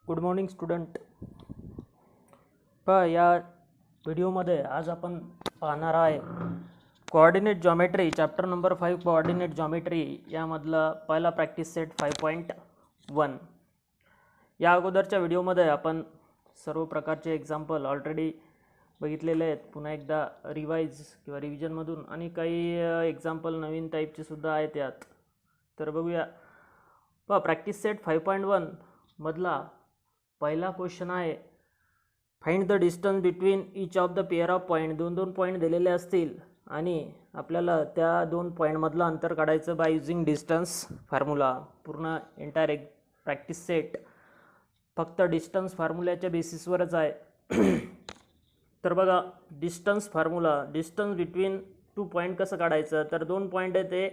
Good morning student. पहा, या व्हिडिओमध्ये आज आपण पाहणार आहे coordinate geometry chapter number 5 coordinate geometry यामधला पहिला प्रॅक्टिस सेट 5.1. या अगोदरच्या व्हिडिओमध्ये आपण सर्व प्रकारचे एक्झाम्पल ऑलरेडी बघितलेले आहेत. पुन्हा एकदा रिवाइज किंवा रिव्हिजनमधून आणि काही एक्झाम्पल नवीन टाईपचे सुद्धा आहेत यात. तर बघूया. पहा, प्रॅक्टिस सेट 5.1 मधला पहिला क्वेश्चन आहे, find the distance between each of the pair of point. दोन पॉईंट दिलेले असतील आणि आपल्याला त्या दोन पॉईंटमधलं अंतर काढायचं बाय युजिंग डिस्टन्स फॉर्म्युला. पूर्ण एंटायर एक प्रॅक्टिस सेट फक्त डिस्टन्स फॉर्म्युल्याच्या बेसिसवरच आहे. तर बघा, distance formula, distance between two point कसं काढायचं. तर दोन पॉईंट आहे ते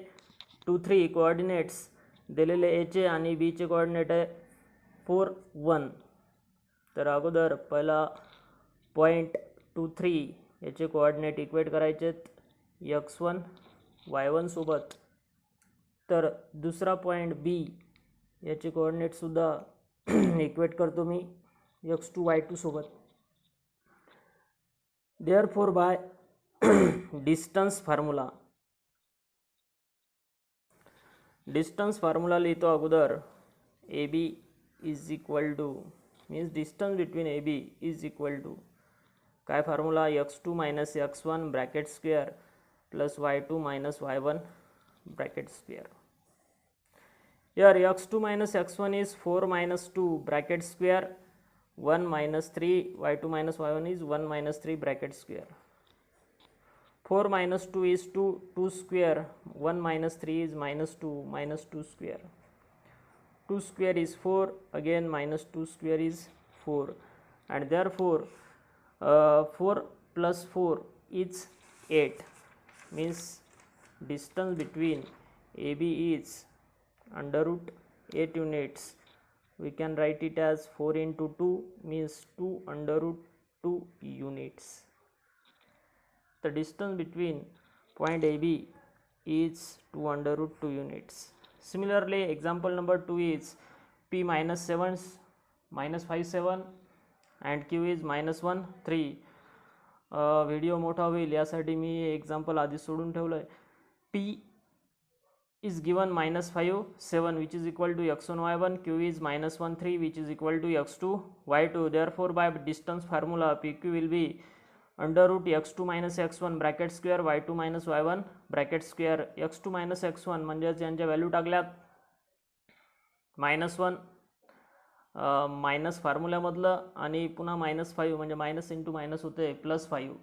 2, 3 कोऑर्डिनेट्स दिलेले एचे आणि बीचे कोऑर्डिनेट आहे 4, 1. तर अगोदर पहिला पॉईंट 2, 3 याचे कोऑर्डिनेट इक्वेट करायचे x1 y1 सोबत. तर दुसरा पॉईंट बी याचे कोऑर्डिनेटसुद्धा इक्वेट करतो मी x2 y2 सोबत. Therefore by distance formula, distance formula लिहितो अगोदर. A B is equal to means distance between A B is equal to काय formula, x2 minus x1 bracket square plus y2 minus y1 bracket square. Here x2 minus x1 is 4 minus 2 bracket square 1 minus 3 y2 minus y1 is 1 minus 3 bracket square. 4 minus 2 is 2 square, 1 minus 3 is minus 2 square. 2 square is 4, again minus 2 square is 4, and therefore 4 plus 4 is 8, means distance between AB is under root 8 units. We can write it as 4 into 2 means 2 under root 2 units. The distance between point AB is 2 under root 2 units. Similarly, example number 2 is P minus 7 minus 5 7 and Q is minus 1 3. Video मोठा होईल यासाठी मी example आधी सोडून ठेवलं आहे. P is given minus 5 7 which is equal to x1 y1, q is minus 1 3 which is equal to x2 y2. Therefore by distance formula pq will be under root x2 minus x1 bracket square y2 minus y1 bracket square. x2 minus x1 म्हणजेच यांच्या value टाकल्यात -1 minus फॉर्म्युल्यामधलं आणि पुन्हा -5 म्हणजे minus into minus होते +5.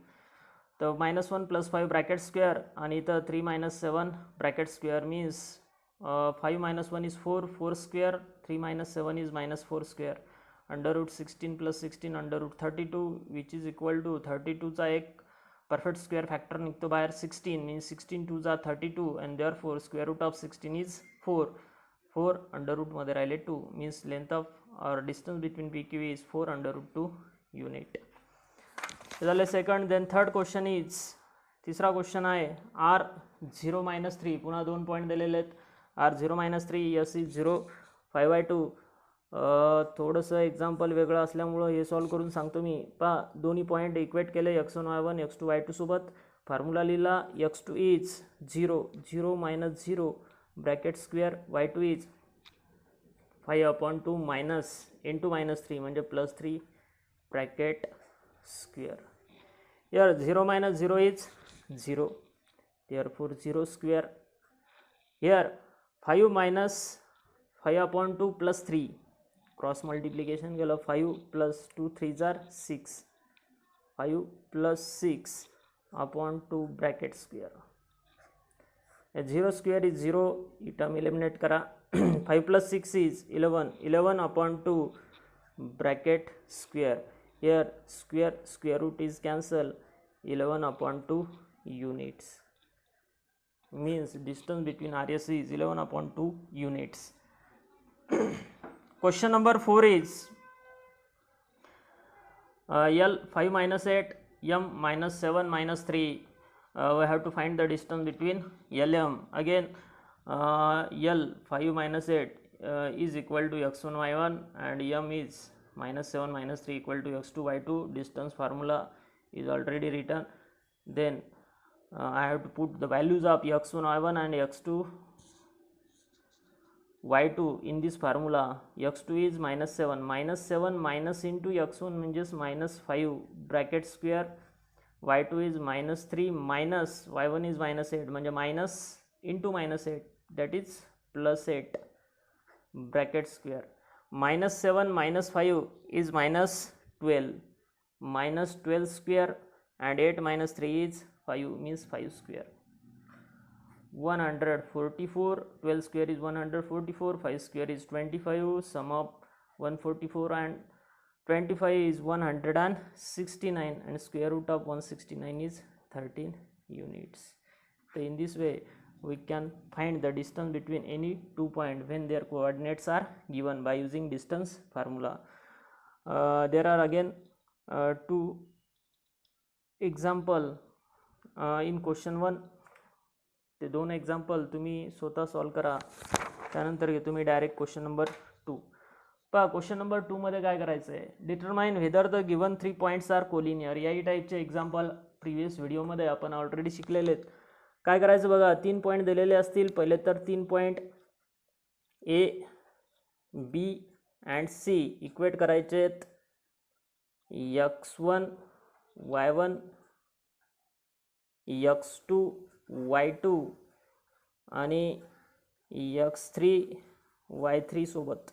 तर -1 + 5 bracket square आणि इथं 3 - 7 bracket square means 5 - 1 is 4 4 square, 3 - 7 is -4 square, under root 16 + 16 under root 32 which is equal to 32चा एक परफेक्ट स्क्वेअर फॅक्टर निघतो बाहेर 16 मीन्स 16 2 जा 32 and therefore square root of 16 is 4. 4 under रूटमध्ये राहिले 2 मीन्स लेंथ ऑफ और distance between P Q is 4 under root 2 unit. झाले second. Then third question is, तिसरा क्वेश्चन आहे R0 - 3. पुन्हा दोन पॉईंट दिलेले आहेत. R0 - 3 S is 0 5/2. थोडंसं एक्झाम्पल वेगळं असल्यामुळं हे सॉल्व करून सांगतो मी. पहा, दोन्ही पॉईंट इक्वेट केले x1 y1 x2 y2 सोबत. फॉर्म्युला लिहिला x2 is 0 0 - 0 bracket square, y2 is 5/2 minus into -3 म्हणजे +3 bracket square. Here 0 - 0 is 0, therefore 0 square. Here 5 minus 5/2 plus 3 cross multiplication केलं 5 plus 2 3s are 6, 5 plus 6/2 bracket square. 0 square is 0, he term eliminate करा. 5 plus 6 is 11, 11/2 bracket square. Here square root is cancel, 11/2 units means distance between RS is 11/2 units. Question number 4 is L 5 - 8 M -7 -3. We have to find the distance between LM. Again L 5 - 8 is equal to x1 y1 and m is -7 -3 equal to x2 y2. Distance formula is already written. Then I have to put the values of x1 y1 and x2 y2 in this formula. x2 is -7 minus into x1 means -5 bracket square, y2 is -3 minus y1 is -8 म्हणजे minus into -8 that is +8 bracket square. -7 -5 is -12 -12 square and 8 - 3 is 5 means 5 square. 144, 12 square is 144, 5 square is 25, sum of 144 and 25 is 169 and square root of 169 is 13 units. So in this way we can find the distance between any 2 points when their coordinates are given by using distance formula. There are again 2 example in question 1. ते 2 example तुम्ही स्वतः solve करा. त्यानंतर घेतो मी direct question number 2. पहा question number 2 मध्ये काय करायचं आहे, determine whether the given 3 points are collinear. याही टाईपचे एक्झाम्पल प्रिव्हियस व्हिडिओमध्ये आपण ऑलरेडी शिकलेले आहेत. काय करायचं बघा, 3 पॉईंट दिलेले असतील. पहिले तर 3 point A B and C equate करायचे आहेत. x1 y1 x2 y2 आणि x3 y3 सोबत.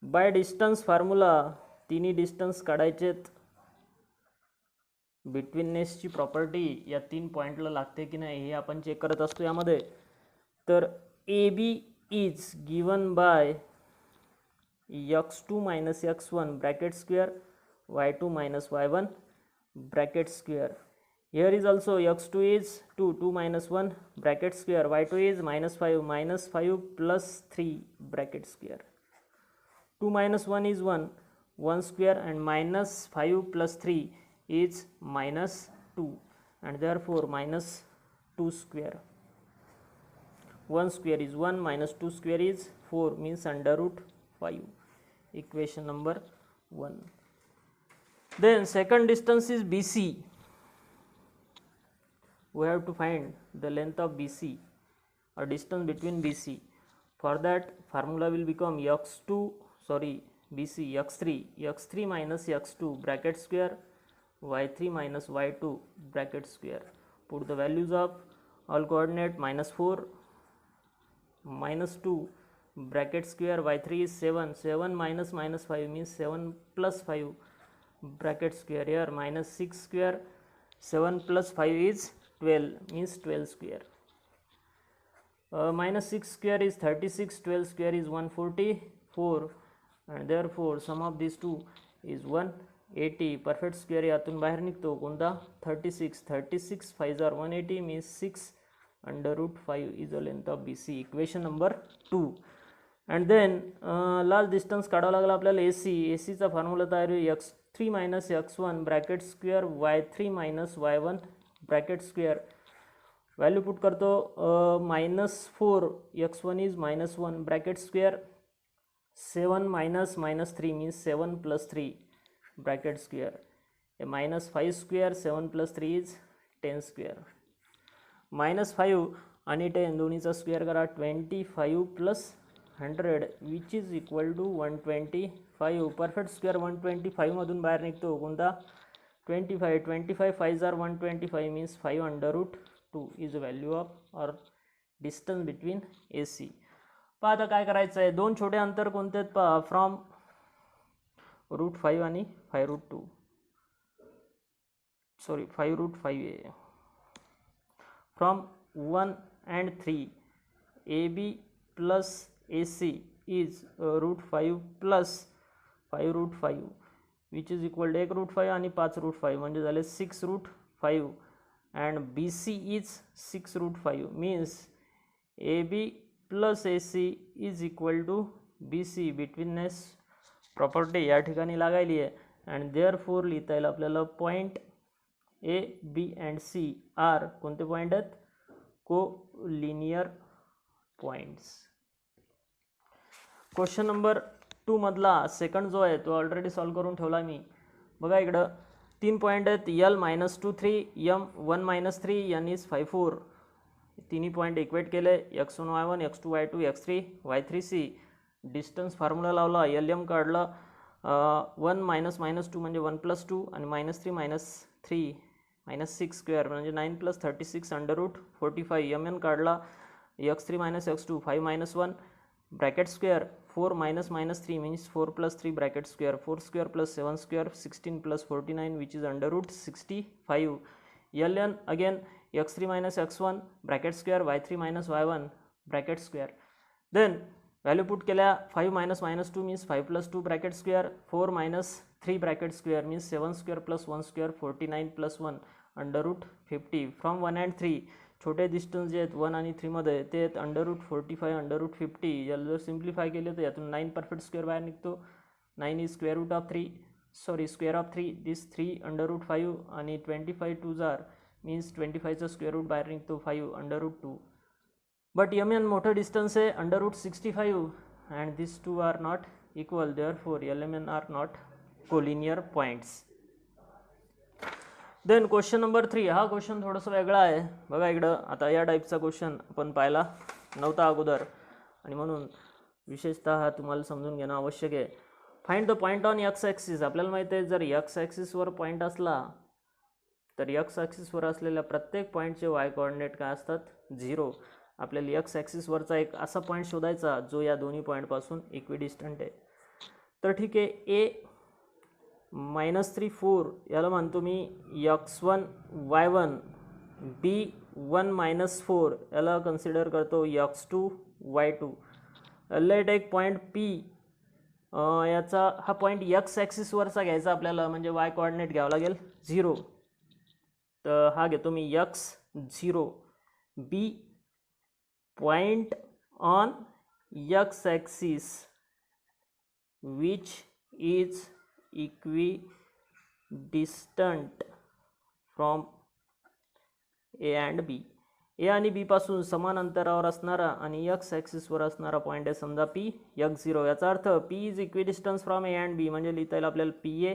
बाय डिस्टन्स फॉर्म्युला तिन्ही डिस्टन्स काढायचेत. बिटवीननेसची प्रॉपर्टी या 3 पॉईंटला लागते की नाही हे आपण चेक करत असतो यामध्ये. तर A B is given by x2 - x1 bracket square y2 - y1 bracket square. Here is also x2 is 2, 2 - 1 bracket square, y2 is -5 plus 3 bracket square. 2 - 1 is 1, 1 square and -5 plus 3 is -2 and therefore -2 square. 1 square is 1 minus 2 square is 4 means √5. Equation number 1. Then second distance is BC. We have to find the length of BC or distance between BC. For that formula will become BC x3 minus x2 bracket square y3 minus y2 bracket square. Put the values of all coordinate -4 -2 bracket square, y3 is 7 minus -5 means 7 plus 5 bracket square. Here -6 square, 7 plus 5 is 12 means 12 square. -6 square is 36, 12 square is 144 and therefore sum of these two is 180. Perfect square यातून बाहेर निघतो कोणता 36. 36 5s are 180 means 6 √5 is the length of BC. Equation number 2. And then last distance काढावं लागला आपल्याला AC. AC चा formula तयार होईल x3 - x1 bracket square y3 - y1 bracket square. Value put करतो -4 x1 is -1 bracket square, 7 minus -3 means 7 plus 3 bracket square. -5 square, 7 plus 3 is 10 square. -5 आणि 10 दोन्हीचा square करा, 25 plus 100 which is equal to 125. Perfect square 125 मधून बाहेर निघतो कोणता 25. 25 5s are 125 means 5 √2 is the value of or distance between AC. पहा आता काय करायचं आहे, 2 छोटे अंतर कोणते आहेत पहा, फ्रॉम √5 आणि 5√2 5√5 आहे. From 1 and 3 AB plus AC is √5 plus 5√5 which is equal to 1√5 आणि 5√5 म्हणजे झाले 6√5 and BC is 6√5 means AB plus AC is equal to BC. Betweenness property या ठिकाणी लागायली आहे and therefore लिहिता येईल आपल्याला point A, B and C are कोणते पॉईंट आहेत, collinear points. Question number two मधला सेकंड जो आहे तो ऑलरेडी सॉल्व करून ठेवला मी. बघा इकडं 3 पॉईंट आहेत, L -2 3, M 1 -3, N इज 5 4. तिन्ही पॉईंट इक्वेट केले, x1 y1 x2 y2 x3 y3 c. Distance formula लावला, LM काढला, 1 -2 म्हणजे 1 + 2 आणि -3 -6 स्क्वेअर म्हणजे 9 + 36 √45. MN काढला, x3 - x2 5 - 1 bracket square 4 -3 means 4 + 3 bracket square 4 square + 7 square 16 + 49 which is √65. LN again x3 - x1 bracket square y3 - y1 bracket square. Then value put केल्या, 5 - -2 means 5 + 2 bracket square 4 - 3 bracket square means 7 square + 1 square 49 + 1 √50. From 1 and 3 छोटे distance जे आहेत 1 आणि 3 मध्ये ते आहेत √45 √50. याला जर सिम्प्लिफाय केले तर यातून 9 परफेक्ट स्क्वेअर बाहेर निघतो. 9 इज स्क्वेअर रूट ऑफ 3 दिस 3 √5 आणि 25 2 जार मीन्स 25चा स्क्वेअर रूट बाहेर निघतो 5 √2. बट MN मोठं डिस्टन्स आहे √65 and this two are not equal, therefore LMN are not collinear points. Then question number 3. हा क्वेश्चन थोडंसं वेगळा आहे. बघा इकडं, आता या टाईपचा क्वेश्चन आपण पाहिला नव्हता अगोदर आणि म्हणून विशेषतः तुम्हाला समजून घेणं आवश्यक आहे. Find the point on x axis. आपल्याला माहिती आहे जर x ॲक्सिसवर पॉईंट असला तर x ॲक्सिसवर असलेल्या प्रत्येक पॉईंटचे y कोऑर्डिनेट काय असतात, 0. आपल्याला x ॲक्सिसवरचा एक असा पॉईंट शोधायचा जो या दोन्ही पॉईंटपासून इक्विडिस्टंट आहे. तर ठीक आहे, a -3 4 याला म्हणतो मी x1 y1, b 1 - 4 याला कन्सिडर करतो x2 y2. लेट एक पॉईंट p, याचा हा पॉईंट x ॲक्सिसवरचा घ्यायचा आपल्याला, म्हणजे y कोऑर्डिनेट घ्यावा लागेल 0. तर हा घेतो मी x0. b point on x axis which is equidistant from A and B. A आणि B पासून समान अंतरावर असणारा आणि x ॲक्सिसवर असणारा पॉईंट आहे समजा P x0. याचा अर्थ P is equidistance from A and B, म्हणजे लिहिता येईल आपल्याला PA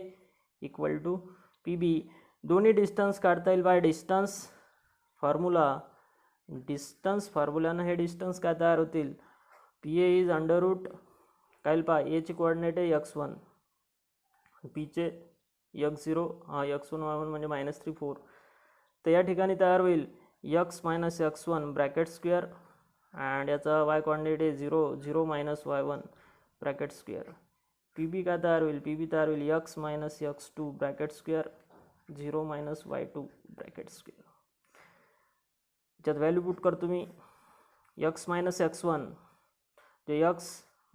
= PB. दोन्ही डिस्टन्स काढता येईल बाय डिस्टन्स फॉर्म्युला. डिस्टन्स फॉर्म्युलानं हे डिस्टन्स काय तयार होतील, PA इज √ काय पहा, A ची कोऑर्डिनेट आहे x1, P चे x0, x1 y1 म्हणजे -3 4. तर या ठिकाणी तयार होईल x - x1 bracket square and याचा y कोऑर्डिनेट आहे 0 0 - y1 ब्रॅकेट स्क्वेअर. PB काय तयार होईल, PB तयार होईल x - x2 bracket square 0 - y2 bracket square. याच्यात व्हॅल्यू पुट करतो मी, x - x1 जे x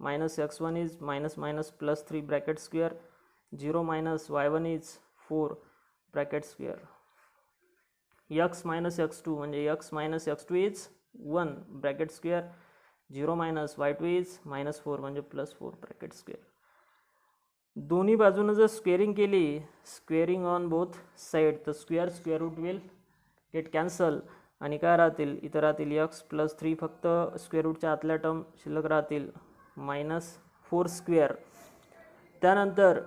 - x1 is +3 bracket square 0 - y1 is 4 bracket square. x - x2 म्हणजे x - x2 is 1 bracket square 0 - y2 is -4 म्हणजे +4 ब्रॅकेट स्क्वेअर. दोन्ही बाजूनं जर squaring केली, squaring on both side, तर square root will get cancel आणि काय राहतील, इथं राहतील x +3, फक्त स्क्वेअर रूटच्या आतल्या टर्म शिल्लक राहतील -4 स्क्वेअर. त्यानंतर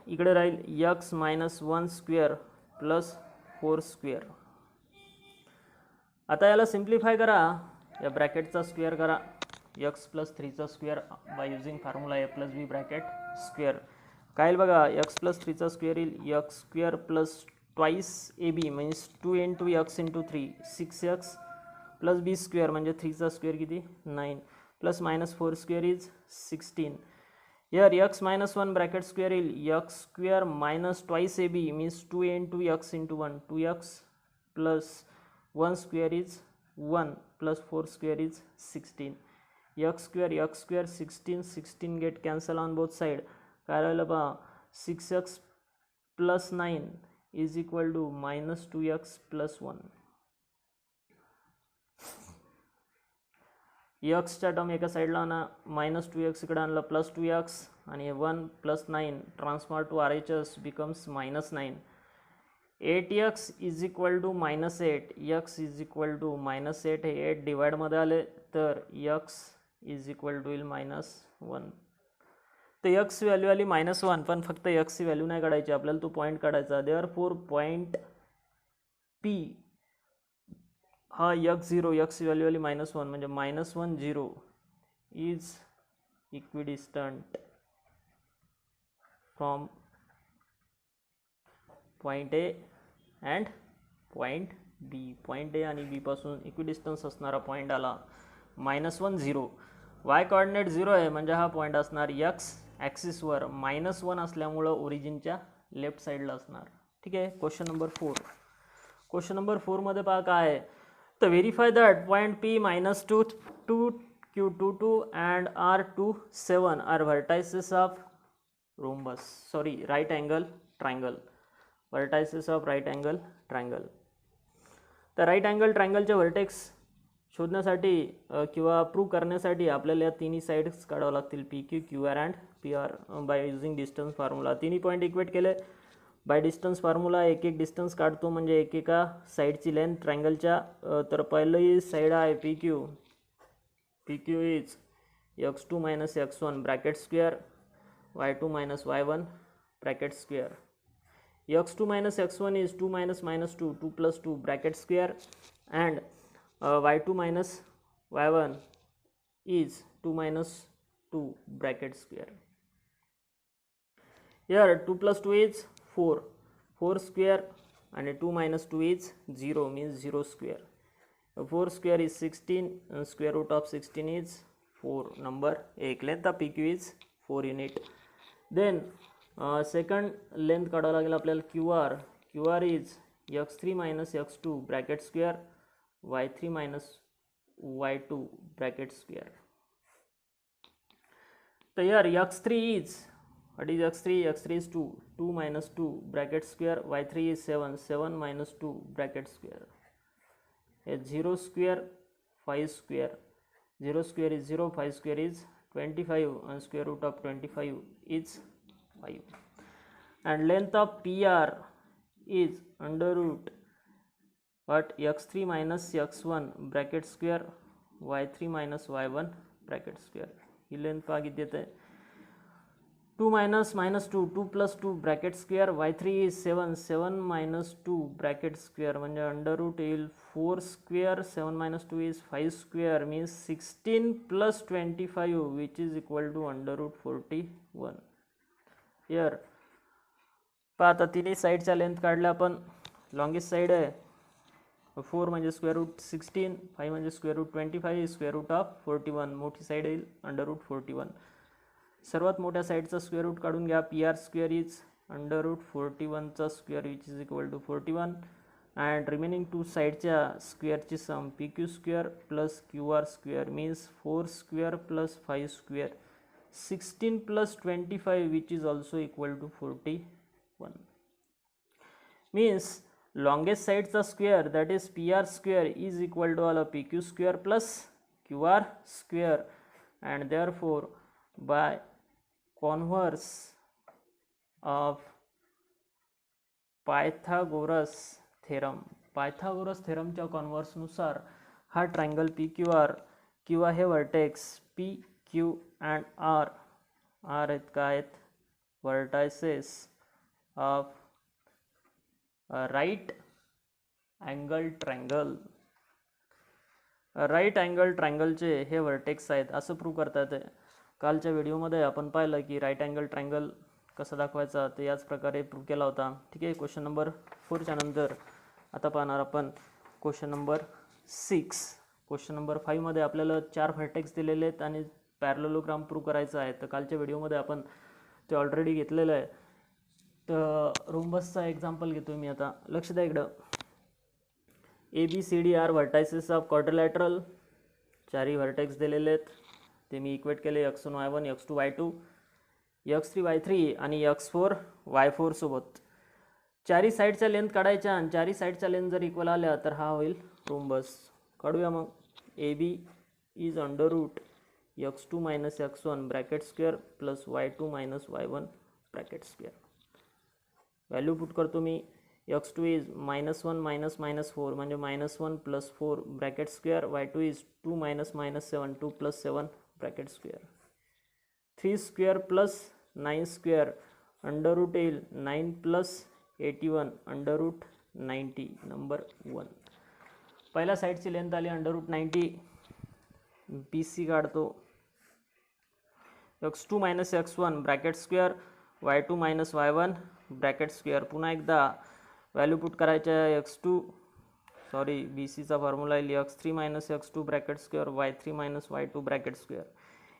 इकडे राहील x - 1 स्क्वेअर +4 स्क्वेअर. आता याला सिम्प्लिफाय करा, या ब्रॅकेटचा स्क्वेअर करा, x +3चा square by using formula a + b bracket square. काय येईल बघा, x +3चा स्क्वेअर येईल x square + twice AB means 2 × x × 3 6x + b square म्हणजे 3चा स्क्वेअर किती 9 +-4 square is 16. Here x - 1 bracket square येईल x square - twice AB means 2 × x × 1 2x + 1 square is 1 +4 square is 16. x square 16 get cancel on both side. काय राहिलं पहा, 6x + 9 is equal to -2x + 1. एक्सच्या term एका साईडला आणा, -2x इकडे आणलं +2x आणि 1 + 9 transfer to RHS becomes -9. 8x is equal to -8, x is equal to -8 हे 8 डिवाइडमध्ये आले तर x इज इक्वल टू -1. तर एक्स व्हॅल्यू आली -1, पण फक्त एक्सची व्हॅल्यू नाही काढायची आपल्याला, तो पॉईंट काढायचा. देअरफॉर पॉईंट पी हा x0, एक्स व्हॅल्यू आली -1 म्हणजे -1 0 is equidistant from point A and point B. Point A आणि बी पासून इक्विडिस्टन्स असणारा पॉईंट आला -1 0. वाय कॉर्डिनेट 0 आहे म्हणजे हा पॉईंट असणार एक्स ॲक्सिसवर -1 असल्यामुळं ओरिजिनच्या लेफ्ट साईडला असणार. ठीक आहे. Question number 4. क्वेश्चन नंबर 4 मध्ये पहा काय आहे, तर verify that point P -2 2 Q22 and R27 are vertices of rhombus, sorry, right angle triangle, vertices of right angle triangle. तर राईट अँगल ट्रायंगलचे व्हर्टेक्स शोधण्यासाठी किंवा प्रूव्ह करण्यासाठी आपल्याला या तिन्ही साईड्स काढावं लागतील, P Q, Q R and P R, by using distance formula. तिन्ही पॉईंट इक्वेट केले बाय डिस्टन्स फॉर्म्युला. एक एक डिस्टन्स काढतो म्हणजे एकेका साईडची लेंथ ट्रायंगलच्या. तर पहिली साईड आहे P Q. P Q is x2 - x1 bracket square, y2 - y1 bracket square. x2 - x1 is 2 - -2, 2 + 2 bracket square, and y2 - y1 is 2 - 2 bracket square. Here 2 + 2 is 4, 4 square, and 2 - 2 is 0, means 0 square. 4 square is 16, and square root of 16 is 4. Number 1. Length of PQ is 4 unit. Then second length काढावं लागेल आपल्याला Q R. Q R is x3 - x2 bracket square, y3 - y2 bracket square. तर यार x3 इज, what is x3? x3 is 2, 2 - 2 bracket square, y3 is 7, 7 - 2 bracket square. 0 square, 5 square, 0 square is 0, 5 square is 25, and square root of 25 is 5. And length of PR is under root what, x3 - x1 bracket square, y3 - y1 bracket square. ही length पहा किती येते, 2 - -2, 2 + 2 bracket square, y3 is 7, 7 - 2 bracket square म्हणजे under root येईल 4 square, 7 - 2 is 5 square, means 16 + 25 which is equal to under root 41. Here पहा आता तिन्ही साईडच्या लेंथ काढल्या आपण. लॉंगेस्ट साईड आहे 4 म्हणजे स्क्वेअर रूट 16, 5 म्हणजे square root 25, square root of 41. मोठी साईड येईल अंडर रूट 41. सर्वात मोठ्या साईडचा स्क्वेअर रूट काढून घ्या. P R square is under root 41चा square which is equal to 41, and remaining two साईडच्या स्क्वेअरची sum P Q square plus Q R square means 4 square plus 5 square, 16 + 25 which is also equal to 41. Means longest side's square, that is PR square, is equal to all of PQ square plus QR square, and therefore by converse of Pythagoras theorem, Pythagoras theorem च्या converse नुसार हा triangle PQR किंवा हे vertex P Q and R आहेत काय आहेत, vertices of right angle triangle. Right angle ट्रायंगलचे हे वर्टेक्स आहेत असं प्रूव्ह करता येते. कालच्या व्हिडिओमध्ये आपण पाहिलं की राईट अँगल ट्रायंगल कसा दाखवायचा ते याच प्रकारे प्रूव्ह केला होता. ठीक आहे. क्वेश्चन नंबर 4च्या नंतर आता पाहणार आपण क्वेश्चन नंबर 6. क्वेश्चन नंबर 5 मध्ये आपल्याला 4 व्हर्टेक्स दिलेले आहेत आणि पॅरलोग्राम प्रूव्ह करायचा आहे. तर कालच्या व्हिडिओमध्ये आपण ते ऑलरेडी घेतलेलं आहे. तर रोम्बसचा एक्झाम्पल घेतो मी आता. लक्ष द्या इकडं. ABCD are vertices of quadrilateral. चारही व्हर्टेक्स दिलेले आहेत ते मी इक्वेट केले x1 y1, x2 y2, x3 y3 आणि x4 y4 सोबत. चारही साईडच्या लेंथ काढायच्या आणि चारही साईडच्या लेंथ जर इक्वल आल्या तर हा होईल रोम्बस. काढूया मग. AB is under root x2 - x1 bracket square plus y2 - y1 bracket square. Value put करतो मी. x2 इज -1 - -4 म्हणजे -1 + 4 bracket square, y2 is 2 - -7, 2 + 7 bracket square. 3 square plus 9 square under root येईल 9 प्लस 81 अंडर रूट 90 नंबर 1. पहिल्या साईडची length आली under route 90. B C काढतो. x2 minus x1 bracket square y2 minus y1 bracket square. पुन्हा एकदा value put करायच्या x2 sorry बी सीचा formula येईल x3 minus x2 bracket square y3 minus y2 bracket square.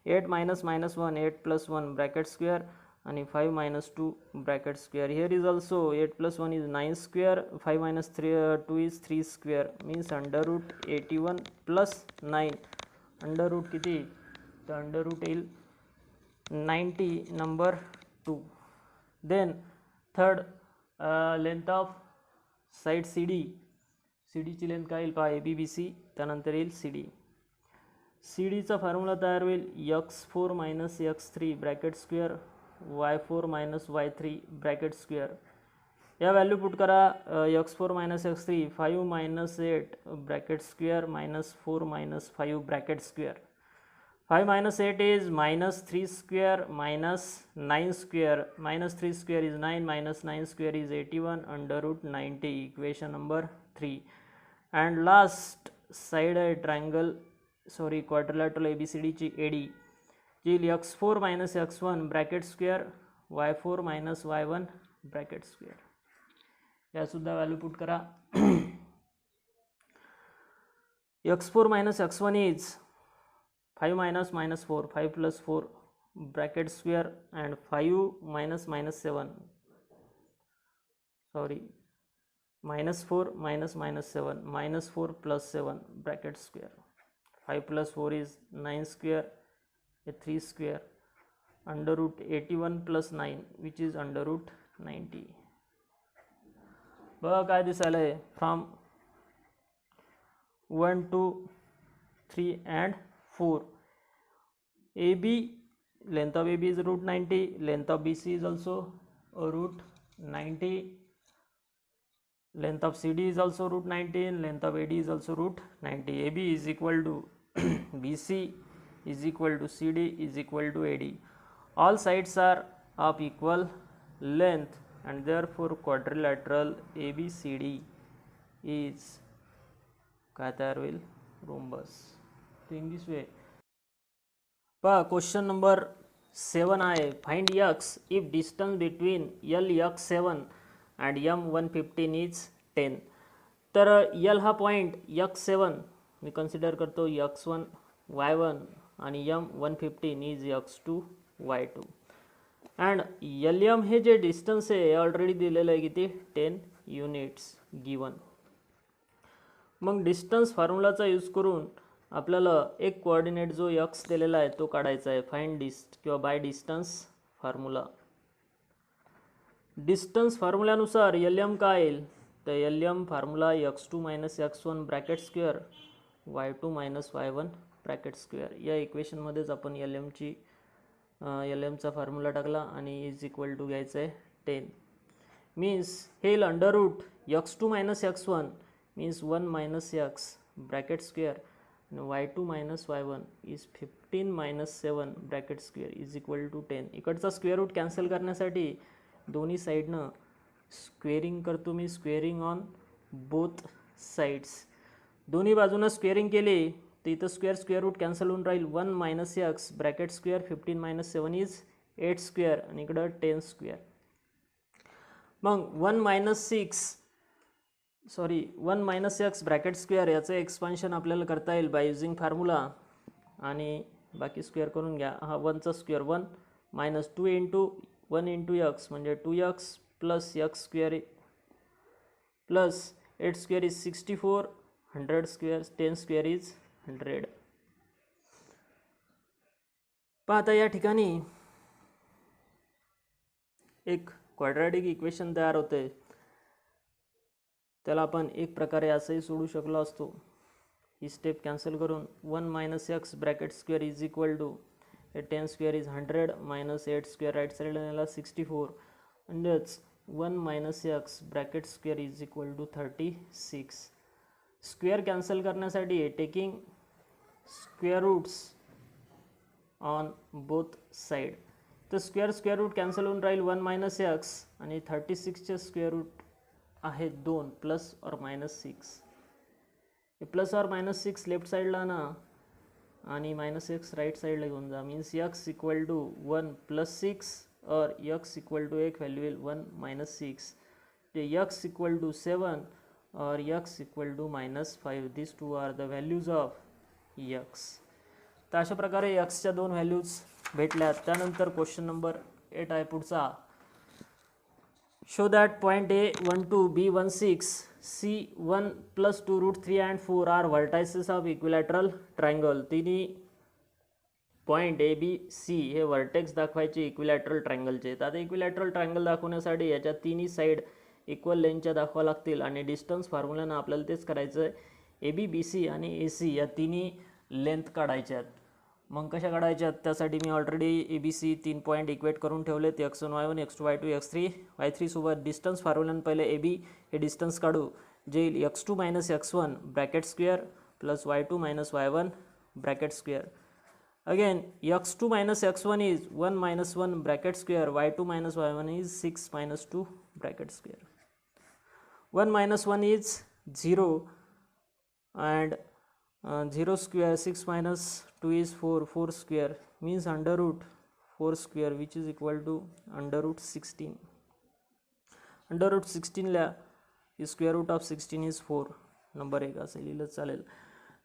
8 minus minus 1 8 plus 1 bracket square आणि 5 minus 2 bracket square. Here is also 8 plus 1 is 9 square 5 minus 2 is 3 square means under root 81 plus 9 under root किती तर under root येईल 90 number 2. Then third length of side C D. C डीची length काय येईल पहा A B B C त्यानंतर येईल C D. C डीचा फॉर्म्युला तयार होईल x4 minus x3 bracket square y4 minus y3 bracket square. या व्हॅल्यू पुट करा x4 minus x3 5 minus 8 bracket square minus 4 minus 5 bracket square. 5 minus 8 is minus 3 square minus 9 square. Minus 3 square is 9 minus 9 square is 81 under root 90. Equation number 3. And last side triangle sorry quadrilateral ABCD ची AD जी x4 minus x1 bracket square y4 minus y1 bracket square. या सुद्धा value put करा. x4 minus x1 is 5 minus minus 4 5 plus 4 bracket square and 5 minus minus 7 sorry minus 4 minus minus 7 minus 4 plus 7 bracket square. 5 plus 4 is 9 square a 3 square under root 81 plus 9 which is under root 90. बघा काय दिसायला आहे from 1 2 3 and 4. AB length of AB is root 90, length of BC is also root 90, length of CD is also root 90, length of AD is also root 90. AB is equal to BC is equal to CD is equal to AD. All sides are of equal length and therefore quadrilateral ABCD is काय तयार होईल rhombus. So in this way पहा question number 7 आहे find x if distance between LX7 and M115 is 10. तर L हा point x7 मी consider करतो x1 y1 आणि M115 is x2 y2 and LM हे जे डिस्टन्स आहे ऑलरेडी दिलेलं आहे किती 10 युनिट्स गिवन. मग डिस्टन्स फॉर्म्युलाचा यूज करून आपल्याला एक कोऑर्डिनेट जो x दिलेला आहे तो काढायचा आहे. फाइंड किंवा बाय डिस्टन्स फॉर्म्युला. डिस्टन्स फॉर्म्युल्यानुसार LM काय येईल तर LM formula x2 minus x1 bracket square y2 minus y1 bracket square. या इक्वेशनमध्येच आपण LMचा फॉर्म्युला टाकला आणि इज इक्वल टू घ्यायचं आहे 10 मीन्स हे येईल under root x2 minus x1 means 1 minus x bracket square y2 minus y1 is 15 minus 7 bracket square is equal to 10. इकडचा स्क्वेअर रूट कॅन्सल करण्यासाठी दोन्ही साईडनं स्क्वेअरिंग करतो मी. Squaring on both sides. दोन्ही बाजूनं स्क्वेअरिंग केली तर इथं स्क्वेअर रूट कॅन्सल होऊन राहील 1 minus x bracket square 15 minus 7 is 8 square आणि इकडं 10 स्क्वेअर. मग 1 मायनस x ब्रॅकेट स्क्वेअर याचं एक्सपान्शन आपल्याला करता येईल बाय युजिंग फॉर्म्युला आणि बाकी स्क्वेअर करून घ्या. हा 1चा square 1 minus 2 into 1 into x म्हणजे 2x plus x square plus 8 square is 64 100 square 10 square is 100. पहा आता या ठिकाणी एक क्वाड्रॅटिक इक्वेशन तयार होते. त्याला आपण एक प्रकारे असंही सोडू शकलो असतो. ही स्टेप कॅन्सल करून 1 minus x bracket square is equal to 10 square is 100 minus 8 square right साईडला नेला 64 म्हणजेच 1 minus x bracket square is equal to 36. Square cancel करण्यासाठी taking square roots on both side तर स्क्वेअर रूट कॅन्सल होऊन राहील 1 minus x आणि 36चे square route आहे 2 plus or minus 6. हे प्लस और मायनस 6 लेफ्ट साईडला ना आणि मायनस एक्स राईट साईडला घेऊन जा. Means x equal to 1 plus 6 और एक्स इक्वल टू एक व्हॅल्यू येईल 1 मायनस 6. ते एक्स इक्वल टू 7 और x equal to minus 5. This two are the values of x. तर अशा प्रकारे एक्सच्या दोन व्हॅल्यूज भेटल्या. त्यानंतर क्वेश्चन नंबर 8 आहे पुढचा. Show that point A12 B16 C1 plus 2 root 3 and 4 are vertices of equilateral triangle. तिन्ही पॉईंट ए बी सी हे व्हर्टेक्स दाखवायचे इक्विलॅटरल ट्रायंगलचे. तर आता इक्विलॅटरल ट्रायंगल दाखवण्यासाठी याच्या तिन्ही साईड इक्वल लेंथच्या दाखवा लागतील आणि डिस्टन्स फॉर्म्युलानं आपल्याला तेच करायचं आहे. ए बी बी सी आणि ए सी या तिन्ही लेंथ काढायच्या आहेत. मग कशा काढायच्या त्यासाठी मी already A B C 3 point equate करून ठेवलेत. x1 y1 x2 y2 x3 y3 सोबत डिस्टन्स फॉर्म्युलानं पहिले ए बी हे डिस्टन्स काढू, जे येईल x2 minus x1 bracket square plus y2 minus y1 bracket square. Again x2 minus x1 is 1 minus 1 bracket square, y2 minus y1 is 6 minus 2 bracket square. 1 minus 1 is 0 and 0 square, 6 minus 2 is 4, 4 square means under root 4 square which is equal to under root 16. Under root 16 ला is square root of 16 is 4. Number 1 असे लिहिलं चालेल.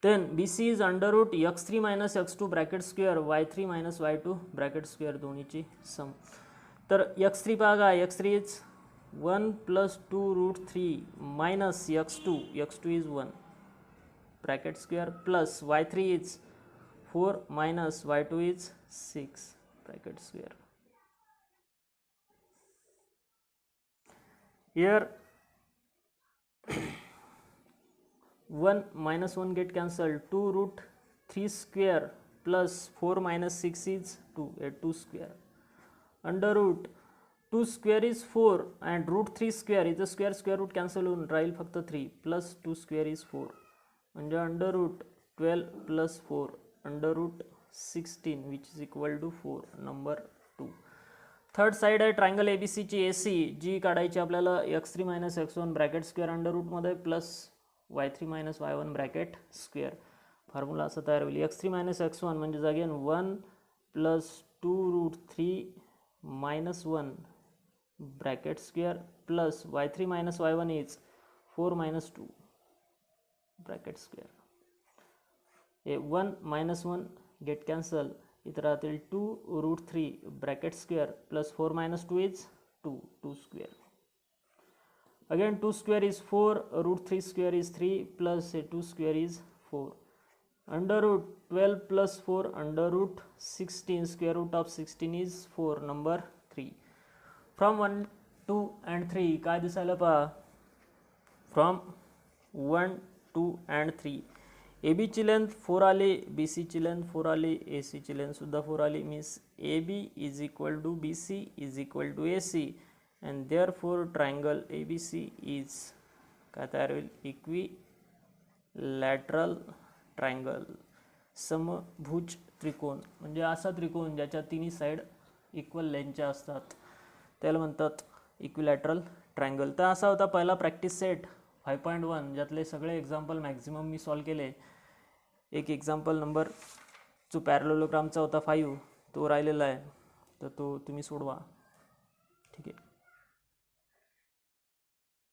Then BC is under root x3 minus x2 bracket square y3 minus y2 bracket square दोन्हीची सम. तर x3 बघा, x3 is 1 plus 2 root 3 minus x2, x2 is 1 bracket square plus y3 is 4 minus y2 is 6 bracket square. Here 1 minus 1 get cancelled. 2 root 3 square plus 4 minus 6 is 2, 2 square. Under root 2 square is 4 and root 3 square is a square root cancel होऊन राहील फक्त 3 plus 2 square is 4 म्हणजे under root 12 plus 4 under root 16 which is equal to 4. number 2. Third side आहे triangle ABC ची AC जी काढायची आपल्याला x3 minus x1 bracket square under रूटमध्ये plus y3 minus y1 bracket square. Formula असा तयार होईल. x3 minus x1 म्हणजे again 1 plus 2 root 3 minus 1 bracket square plus y3 minus y1 is 4 minus 2 bracket square. हे 1 minus 1 get cancel. इथं राहतील 2 root 3 bracket square plus 4 minus 2 is 2, 2 square. Again 2 square is 4, root 3 square is 3 plus 2 square is 4. Under root 12 plus 4 under root 16, square root of 16 is 4. number 3. From 1, 2 and 3 काय दिसायला पहा. From 1, 2 and 3 AB ची length 4 आली, BC ची length 4 आली, AC ची length सुद्धा 4 आली. Means AB is equal to BC is equal to AC and therefore triangle ABC is काय तयार होईल. Equilateral triangle. समभुज त्रिकोण म्हणजे असा त्रिकोण ज्याच्या तिन्ही साईड इक्वल लेंथच्या असतात त्याला म्हणतात इक्विलॅटरल ट्रायंगल. तर असा होता पहिला प्रॅक्टिस सेट 5.1 ज्यातले सगळे एक्झाम्पल मॅक्झिमम मी सॉल्व केले. एक एक्झाम्पल नंबर जो पॅरलोग्रामचा होता 5 तो राहिलेला आहे तर तो तुम्ही सोडवा.